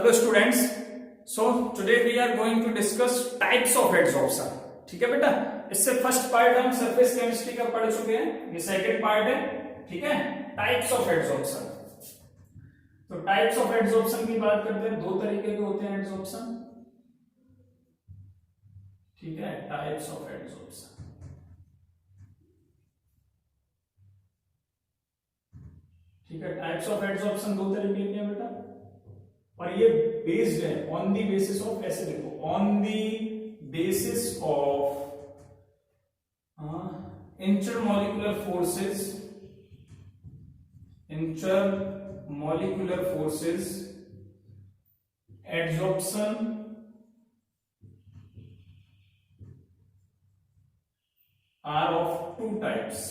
Hello students, so today we are going to discuss types of adsorption. ठीक है बेटा, इससे फर्स्ट पार्ट हम सरफेस केमिस्ट्री का पढ़ चुके हैं, ये सेकंड पार्ट है। ठीक है, टाइप्स ऑफ एडसॉर्प्शन। तो टाइप्स ऑफ एडसॉर्प्शन की बात करते हैं, दो तरीके के होते हैं एडसॉर्प्शन। ठीक है, टाइप्स ऑफ एडसॉर्प्शन। ठीक है, टाइप्स ऑफ एडसॉर्प्शन दो तरीके के हैं बेटा, और ये बेस्ड है ऑन दी बेसिस ऑफ, ऐसे देखो, on the basis of intermolecular forces, adsorption are of two types,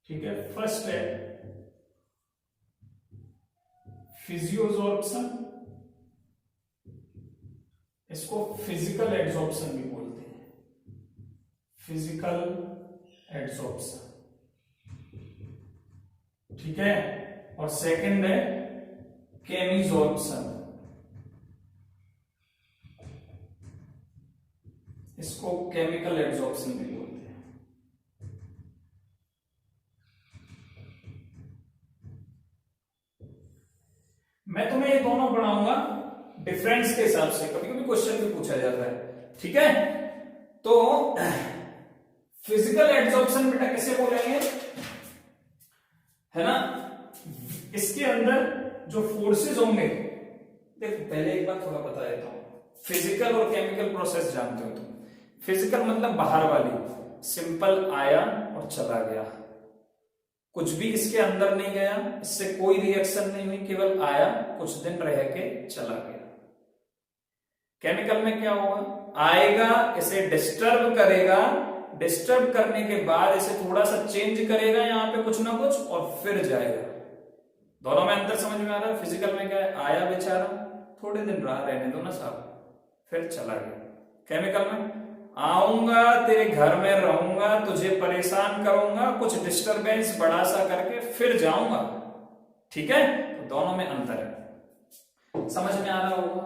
ठीक है। फर्स्ट है फिजियोजॉर्प्शन, इसको फिजिकल एडसॉर्प्शन भी बोलते हैं, फिजिकल एडसॉर्प्शन। ठीक है, और सेकंड है केमिजॉर्प्शन, इसको केमिकल एडसॉर्प्शन भी बोलते हैं। मैं तुम्हें ये दोनों पढ़ाऊंगा डिफरेंस के हिसाब से, कभी कभी क्वेश्चन भी पूछा जाता है। ठीक है, तो फिजिकल एडसॉर्प्शन बेटा किसे बोलेंगे, है ना। इसके अंदर जो फोर्सेस होंगे, देखो पहले एक बार थोड़ा बता देता हूं, फिजिकल और केमिकल प्रोसेस जानते हो तुम। फिजिकल मतलब बाहर वाली, सिंपल आया और चला गया, कुछ भी इसके अंदर नहीं गया, इससे कोई रिएक्शन नहीं हुई, केवल आया, कुछ दिन रह के चला गया। केमिकल में क्या होगा, आएगा, इसे डिस्टर्ब करेगा, डिस्टर्ब करने के बाद इसे थोड़ा सा चेंज करेगा यहां पे कुछ ना कुछ, और फिर जाएगा। दोनों में अंतर समझ में आ रहा है। फिजिकल में क्या है, आया बेचारा, थोड़े दिन रहा, रहने दो ना साहब, फिर चला गया। केमिकल में आऊंगा, तेरे घर में रहूंगा, तुझे परेशान करूंगा, कुछ डिस्टरबेंस बड़ा सा करके फिर जाऊंगा। ठीक है, तो दोनों में अंतर है, समझ में आ रहा होगा।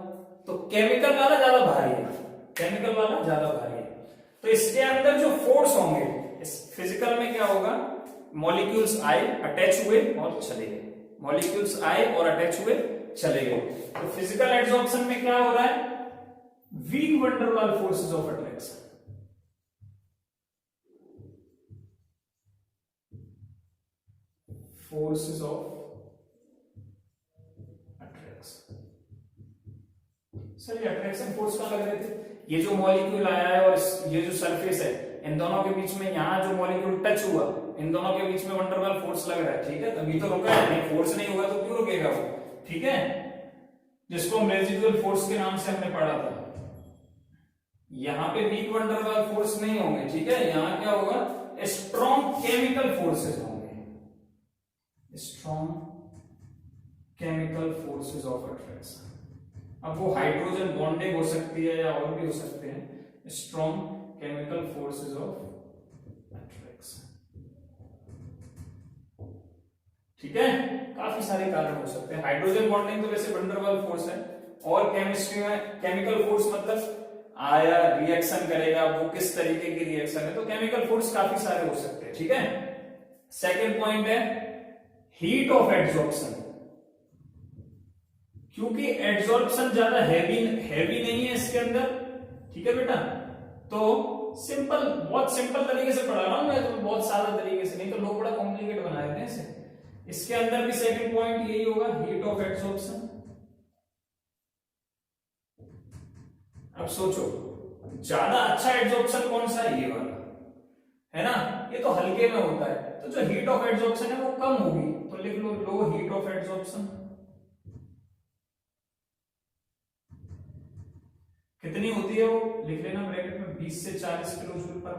तो केमिकल वाला ज्यादा भारी है, केमिकल वाला ज्यादा भारी है। तो इसके अंदर जो फोर्स होंगे, इस फिजिकल में क्या होगा, मॉलिक्यूल्स आए, अटैच हुए और चले गए, मॉलिक्यूल्स आए और अटैच हुए चले गए। तो फिजिकल एडसॉर्प्शन में क्या हो रहा है, weak van der Waals forces of attraction, forces of attraction. Sir ये अट्रैक्शन फोर्स कहां लग रहे थे, ये जो मॉलिक्यूल आया है और ये जो सरफेस है, इन दोनों के बीच में, यहां जो मॉलिक्यूल टच हुआ, इन दोनों के बीच में वंडरवाल फोर्स लग रहा है। ठीक है, तभी तो रुका है, नहीं फोर्स नहीं होगा तो क्यों रुकेगा वो। ठीक है, जिसको हम रेजिडुअल फोर्स के नाम से हमने पढ़ा था। यहां पे वीक वंडरवाल फोर्स नहीं होंगे। ठीक है, यहां क्या होगा, स्ट्रॉन्ग केमिकल फोर्सेस होंगे, strong chemical forces of attraction. अब वो हाइड्रोजन बॉन्डिंग हो सकती है या और भी हो सकते हैं, strong chemical forces of attraction. ठीक है, काफी सारे कारण हो सकते हैं। हाइड्रोजन बॉन्डिंग तो वैसे वंडरवाल फोर्स है, और केमिस्ट्री में केमिकल फोर्स मतलब आया, रिएक्शन करेगा, वो किस तरीके की रिएक्शन है, तो केमिकल फोर्स काफी सारे हो सकते हैं। ठीक है, सेकेंड पॉइंट है हीट ऑफ एडसॉर्प्शन, क्योंकि एडसॉर्प्शन ज्यादा हैवी नहीं है इसके अंदर। ठीक है बेटा, तो सिंपल, बहुत सिंपल तरीके से पढ़ा रहा हूं मैं, तो बहुत सादा तरीके से नहीं, तो लोग बड़ा कॉम्प्लिकेट बना देते हैं इसे। इसके अंदर भी सेकंड पॉइंट यही होगा, हीट ऑफ एडसॉर्प्शन। अब सोचो ज्यादा अच्छा एडसॉर्प्शन कौन सा है, ये वाला है ना, ये तो हल्के में होता है, तो जो हीट ऑफ एडसॉर्प्शन है वो कम होगी, तो लिख लो लो हीट ऑफ एडसॉर्प्शन। कितनी होती है वो लिख लेना ब्रैकेट में, 20 से 40 किलो जूल पर।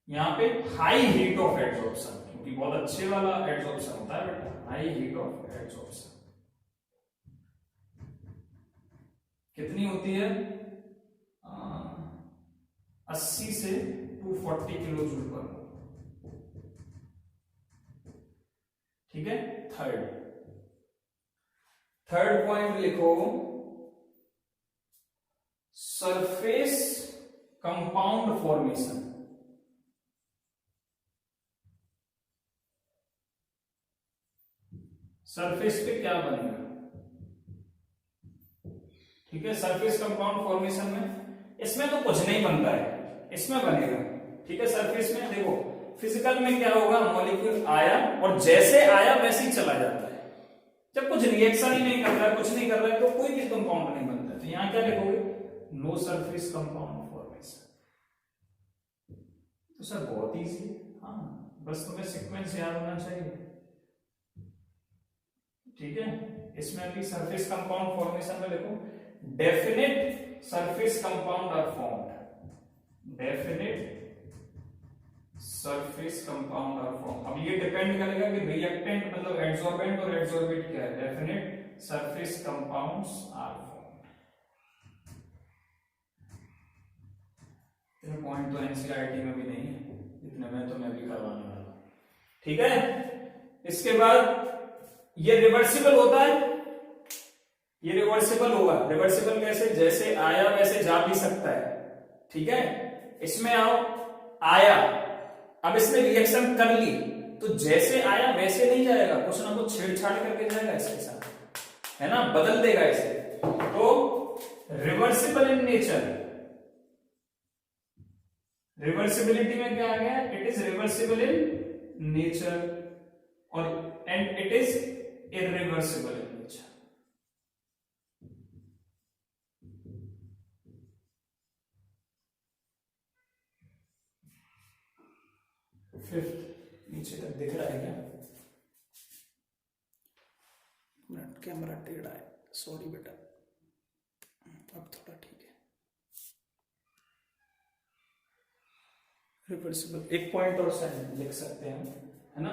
यहां पे हाई हीट ऑफ एडसॉर्प्शन, क्योंकि बहुत अच्छे वाला एडसॉर्प्शन होता है बेटा, हाई हीट ऑफ एडसॉर्प्शन कितनी होती है, 80 से 240 किलो जूल पर मोल। ठीक है। थर्ड पॉइंट लिखो, सरफेस कंपाउंड फॉर्मेशन। सरफेस पे क्या बनेगा? ठीक है, सरफेस कंपाउंड फॉर्मेशन में इसमें तो कुछ नहीं बनता है, इसमें बनेगा। ठीक है, सरफेस में देखो फिजिकल में क्या होगा, मॉलिक्यूल आया और जैसे आया वैसे ही चला जाता है। जब कुछ रिएक्शन ही नहीं कर रहा है, कुछ नहीं कर रहा है, तो कोई भी कंपाउंड नहीं बनता। तो यहां क्या लिखोगे, नो सरफेस कंपाउंड फॉर्मेशन। तो सर बहुत इजी है, हाँ बस तुम्हें सीक्वेंस याद होना चाहिए। ठीक है, इसमें भी सरफेस कंपाउंड फॉर्मेशन में लिखो, definite surface compound are formed. Definite surface compound are form. अब ये डिपेंड करेगा कि रिएक्टेंट मतलब एडसॉर्बेंट और एडसॉर्बेट क्या है। Definite surface compounds are formed. ये पॉइंट तो एनसीईआरटी में भी नहीं है, इतने में तो मैं भी करवाने वाला हूं। ठीक है, इसके बाद ये रिवर्सिबल होता है, ये रिवर्सिबल होगा। रिवर्सिबल कैसे, जैसे आया वैसे जा भी सकता है। ठीक है, इसमें आओ, आया, अब इसने रिएक्शन कर ली तो जैसे आया वैसे नहीं जाएगा, कुछ ना कुछ छेड़छाड़ करके जाएगा इसके साथ, है ना, बदल देगा इसे। तो रिवर्सिबल इन नेचर, रिवर्सिबिलिटी में क्या आ गया, it is reversible in nature और and it is irreversible in nature. Fifth, नीचे तक दिख रहा है क्या? मिनट, कैमरा टेढ़ा है, सॉरी बेटा, अब थोड़ा ठीक है। रिवर्सिबल एक पॉइंट और लिख सकते हैं, है ना।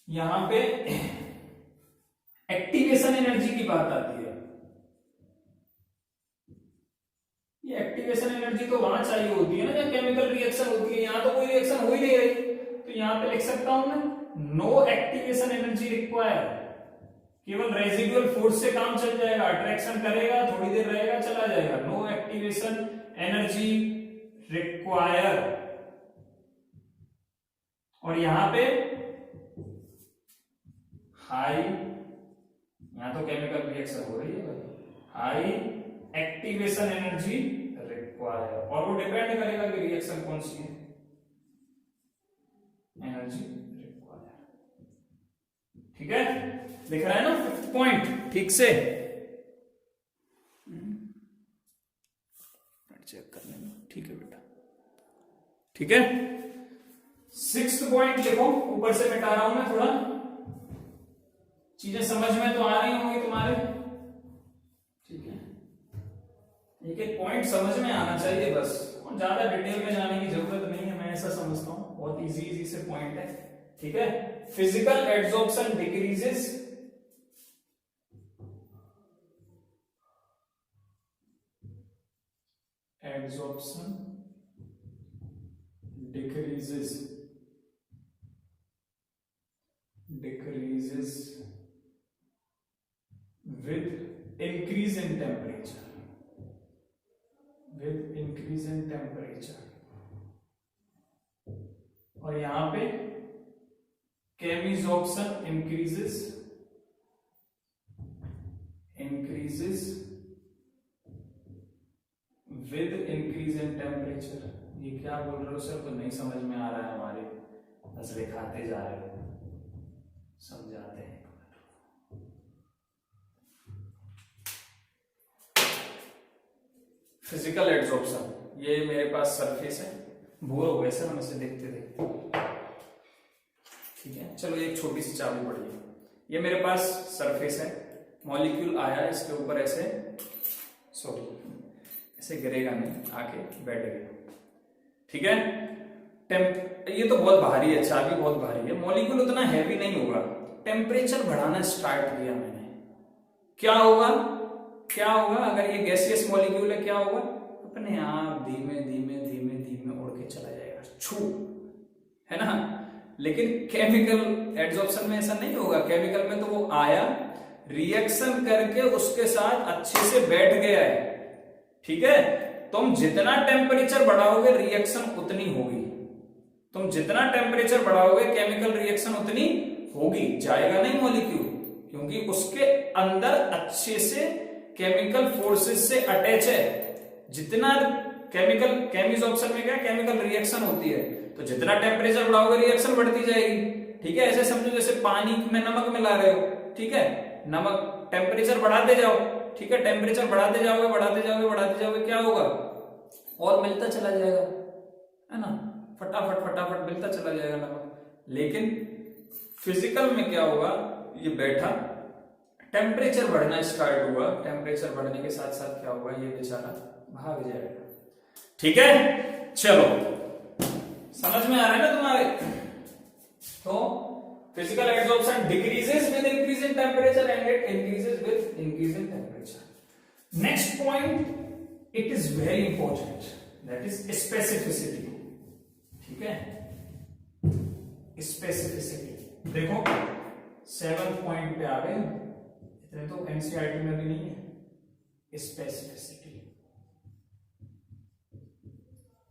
यहां पे एक्टिवेशन एनर्जी की बात आती है। ये एक्टिवेशन एनर्जी तो वहां चाहिए होती है ना जब केमिकल रिएक्शन होती है, यहां तो कोई रिएक्शन हो ही नहीं रही, तो यहां पे लिख सकता हूं मैं, नो एक्टिवेशन एनर्जी रिक्वायर्ड। केवल रेजिडुअल फोर्स से काम चल जाएगा, अट्रैक्शन करेगा, थोड़ी देर रहेगा, चला जाएगा। No activation energy required. और यहां पे हाई, यहां तो केमिकल रिएक्शन हो रही है भाई, हाई एक्टिवेशन एनर्जी रिक्वायर्ड। और वो डिपेंड करेगा कि रिएक्शन कौन सी है, एनर्जी रिक्वायर्ड। ठीक है, दिख रहा है ना फिफ्थ पॉइंट ठीक से, चेक करने में। ठीक है बेटा, ठीक है। सिक्स्थ पॉइंट लिखो, ऊपर से मिटा रहा हूं मैं थोड़ा, चीजें समझ में तो आ रही होंगी तुम्हारे। ठीक है, एक एक पॉइंट समझ में आना चाहिए बस, और ज्यादा डिटेल में जाने की जरूरत नहीं है, मैं ऐसा समझता हूं, बहुत इजी इजी से पॉइंट है। ठीक है, physical adsorption decreases, adsorption decreases, decreases with increase in temperature, with increase in temperature। और यहां पे chemisorption increases, increases with increase in temperature। ये क्या बोल रहे हो सर, तो नहीं समझ में आ रहा है हमारे, बस दिखाते जा रहे हो, समझाते हैं। फिजिकल एड्सॉर्प्शन, ये मेरे पास सरफेस है, बोर हो गए सर हम इसे देखते देखते। ठीक है, चलो एक छोटी सी चाबी पड़ी है, ये मेरे पास सरफेस है, मॉलिक्यूल आया, इसके ऊपर ऐसे, सॉरी ऐसे गिरेगा नहीं, आके बैठ गया। ठीक है, ये तो बहुत भारी है, चाबी बहुत भारी है, मॉलिक्यूल उतना हैवी नहीं होगा। टेम्परेचर बढ़ाना स्टार्ट किया मैंने, क्या होगा, क्या होगा, अगर ये गैसियस मॉलिक्यूल है क्या होगा, अपने आप धीमे धीमे धीमे धीमे में उड़ के चला जाएगा, छू, है ना। लेकिन केमिकल एड्सॉर्प्शन में ऐसा नहीं होगा। केमिकल में तो वो आया, रिएक्शन करके उसके साथ अच्छे से बैठ गया है, ठीक है। तुम जितना टेम्परेचर बढ़ाओगे रिएक्शन उतनी होगी, तुम जितना टेम्परेचर बढ़ाओगे केमिकल रिएक्शन उतनी होगी, जाएगा नहीं मॉलिक्यूल, क्योंकि उसके अंदर अच्छे से केमिकल फोर्सेस से अटैच है। जितना केमिकल केमिसॉर्प्शन में क्या केमिकल रिएक्शन होती है, तो जितना टेम्परेचर बढ़ाओगे रिएक्शन बढ़ती जाएगी, ठीक है। ऐसे समझो जैसे पानी में नमक मिला रहे हो, ठीक है, नमक टेम्परेचर बढ़ाते जाओ, ठीक है, टेम्परेचर बढ़ाते जाओगे बढ़ाते जाओगे बढ़ाते जाओगे, क्या होगा, और मिलता चला जाएगा, है ना, फटाफट फटाफट मिलता चला जाएगा नमक। लेकिन फिजिकल में क्या होगा, ये बैठा, टेम्परेचर बढ़ना स्टार्ट हुआ, टेम्परेचर बढ़ने के साथ साथ क्या होगा, ये बेचारा भाग जाएगा, ठीक है। चलो समझ में आ रहा है ना तुम्हारे। तो physical adsorption decreases with increase in temperature and it increases with increase in temperature. Next point, it is very important, that is specificity, ठीक है। स्पेसिफिसिटी देखो 7 पॉइंट पे आ गए, इतने तो एनसीईआरटी में भी नहीं है। स्पेसिफिसिटी,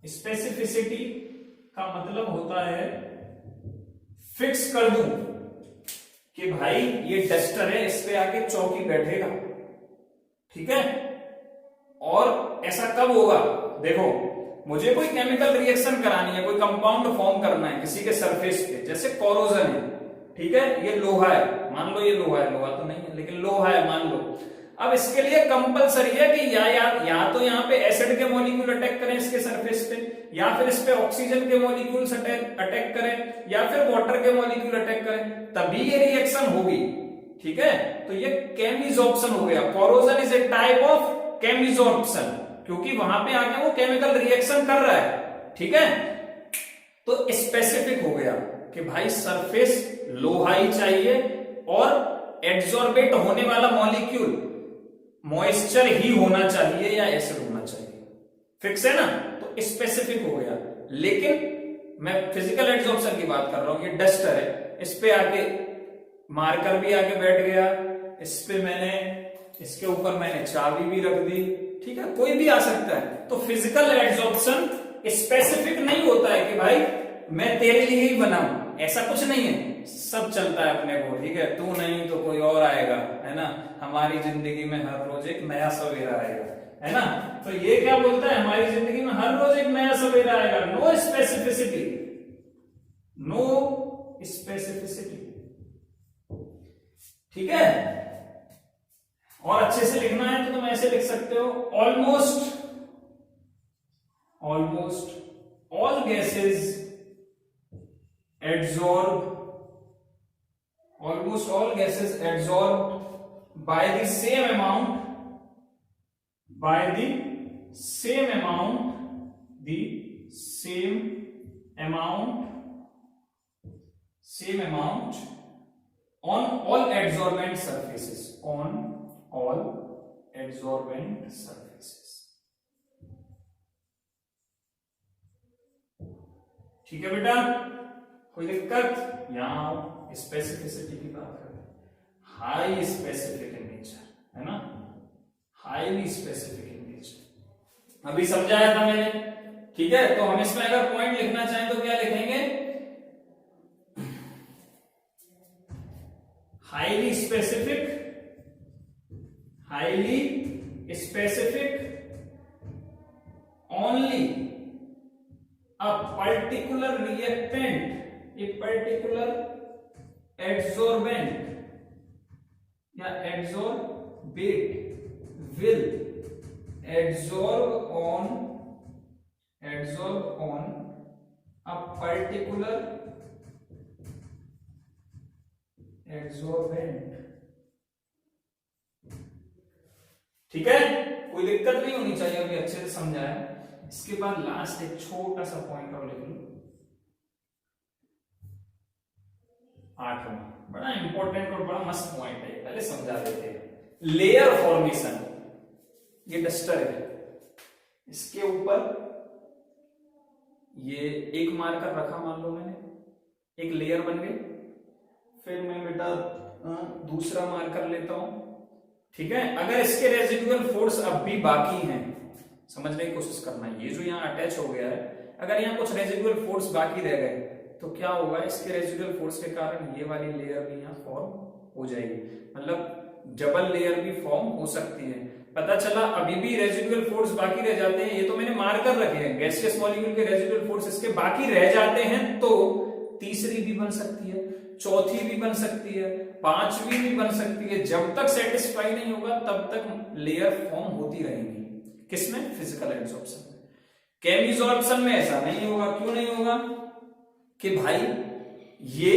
स्पेसिफिसिटी का मतलब होता है फिक्स कर दूं कि भाई ये डस्टर है, इस पे आके चौकी बैठेगा, ठीक है। और ऐसा कब होगा, देखो मुझे कोई केमिकल रिएक्शन करानी है, कोई कंपाउंड फॉर्म करना है किसी के सरफेस पे, जैसे कोरोजन है, ठीक है, ये लोहा है, मान लो ये लोहा है, लोहा तो नहीं है लेकिन लोहा है मान लो। अब इसके लिए कंपलसरी है कि या तो यहाँ पे एसिड के मॉलिक्यूल अटैक करें इसके सरफेस पे, या फिर इस पे ऑक्सीजन के मॉलिक्यूल्स अटैक करें, या फिर वाटर के मॉलिक्यूल अटैक करें, तभी ये रिएक्शन होगी, ठीक है। तो ये केमिसॉर्प्शन हो गया। Corrosion is a type of chemisorption, क्योंकि वहां पे आके वो केमिकल रिएक्शन कर रहा है, ठीक है। तो स्पेसिफिक हो गया कि भाई सरफेस लोहा ही चाहिए और एड्सॉर्बेट होने वाला मॉलिक्यूल मॉइस्चर ही होना चाहिए या एसिड होना चाहिए, फिक्स है ना। तो स्पेसिफिक हो गया। लेकिन मैं फिजिकल एड्सॉर्प्शन की बात कर रहा हूं, ये डस्टर है, इस पे आके मार्कर भी आके बैठ गया, इस पे मैंने, इसके ऊपर मैंने चाबी भी रख दी, ठीक है, कोई भी आ सकता है। तो फिजिकल एड्सॉर्प्शन स्पेसिफिक नहीं होता है कि भाई मैं तेरे लिए ही बनाऊं, ऐसा कुछ नहीं है, सब चलता है अपने को, ठीक है, तू नहीं तो कोई और आएगा, है ना। हमारी जिंदगी में हर रोज एक नया सवेरा आएगा, है ना। तो ये क्या बोलता है, हमारी जिंदगी में हर रोज एक नया सवेरा आएगा। नो स्पेसिफिसिटी, नो स्पेसिफिसिटी, ठीक है। और अच्छे से लिखना है तो तुम ऐसे लिख सकते हो, almost all gases adsorb, almost all gases adsorbed by the same amount, on all adsorbent surfaces, ठीक है बेटा, कोई दिक्कत। यहां स्पेसिफिसिटी की बात करें, हाई स्पेसिफिक इन नेचर, है ना, हाईली स्पेसिफिक इन नेचर, अभी समझाया था मैंने, ठीक है। तो हम इसमें अगर पॉइंट लिखना चाहें तो क्या लिखेंगे, highly specific only a particular reactant, a particular adsorbent या adsorbate will adsorb on a particular adsorbent, ठीक है, कोई दिक्कत नहीं होनी चाहिए, अभी अच्छे से समझाया। इसके बाद लास्ट एक छोटा सा पॉइंट और लिख लो, 8वां, बड़ा इंपॉर्टेंट और बड़ा मस्त पॉइंट है, पहले समझा देते हैं। लेयर फॉर्मेशन, ये डस्टर है, इसके ऊपर ये एक मार्कर रखा मान लो मैंने, एक लेयर बन गई। फिर मैं बेटा दूसरा मार्कर लेता हूं, ठीक है। अगर इसके रेजिडुअल फोर्स अब भी बाकी हैं, समझने की कोशिश करना, ये जो यहाँ अटैच हो गया है, अगर यहाँ कुछ रेजिडुअल फोर्स बाकी रह गए तो क्या होगा, इसके रेजिडुअल फोर्स के कारण ये वाली लेयर भी यहाँ फॉर्म हो जाएगी, मतलब डबल लेयर भी फॉर्म हो सकती है। पता चला अभी भी रेजिडुअल फोर्स बाकी रह जाते हैं, ये तो मैंने मार्कर रखे हैं, गैसियस मॉलिक्यूल के रेजिडुअल फोर्स इसके बाकी रह जाते हैं, तो तीसरी भी बन सकती है, चौथी भी बन सकती है, पांचवी भी बन सकती है। जब तक सेटिस्फाई नहीं होगा तब तक लेयर फॉर्म होती रहेंगी। किसमें? फिजिकल एड्सॉर्प्शन में। केमिसॉर्प्शन में ऐसा नहीं होगा। क्यों नहीं होगा? कि भाई ये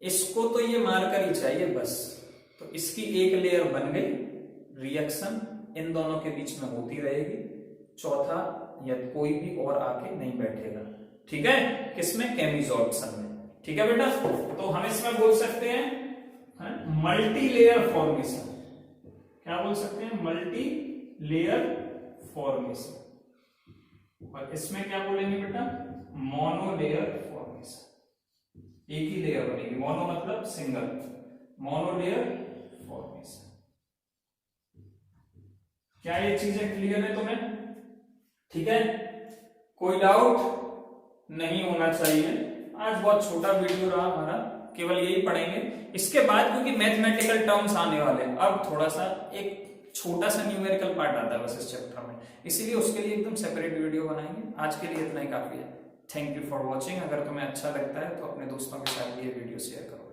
इसको तो ये मार्कर ही चाहिए बस, तो इसकी एक लेयर बन गई, रिएक्शन इन दोनों के बीच में होती रहेगी, चौथा या कोई भी और आके नहीं बैठेगा, ठीक है। किसमें? केमिसॉर्प्शन में, ठीक है बेटा। तो हम इसमें बोल सकते हैं मल्टी लेयर फॉर्मेशन। क्या बोल सकते हैं? Multi layer formation. और इसमें क्या बोलेंगे बेटा? Monolayer formation. एक ही लेयर बनेगी, मोनो मतलब सिंगल, मोनोलेयर फॉर्मेशन। क्या ये चीजें क्लियर है तुम्हें? ठीक है, कोई डाउट नहीं होना चाहिए। आज बहुत छोटा वीडियो रहा हमारा, केवल यही पढ़ेंगे। इसके बाद क्योंकि मैथमेटिकल टर्म्स आने वाले हैं, अब थोड़ा सा एक छोटा सा न्यूमेरिकल पार्ट आता है बस इस चैप्टर में, इसीलिए उसके लिए एकदम सेपरेट वीडियो बनाएंगे। आज के लिए इतना ही काफी है। Thank you for watching. अगर तुम्हें अच्छा लगता है तो अपने दोस्तों के साथ ये वीडियो शेयर करो।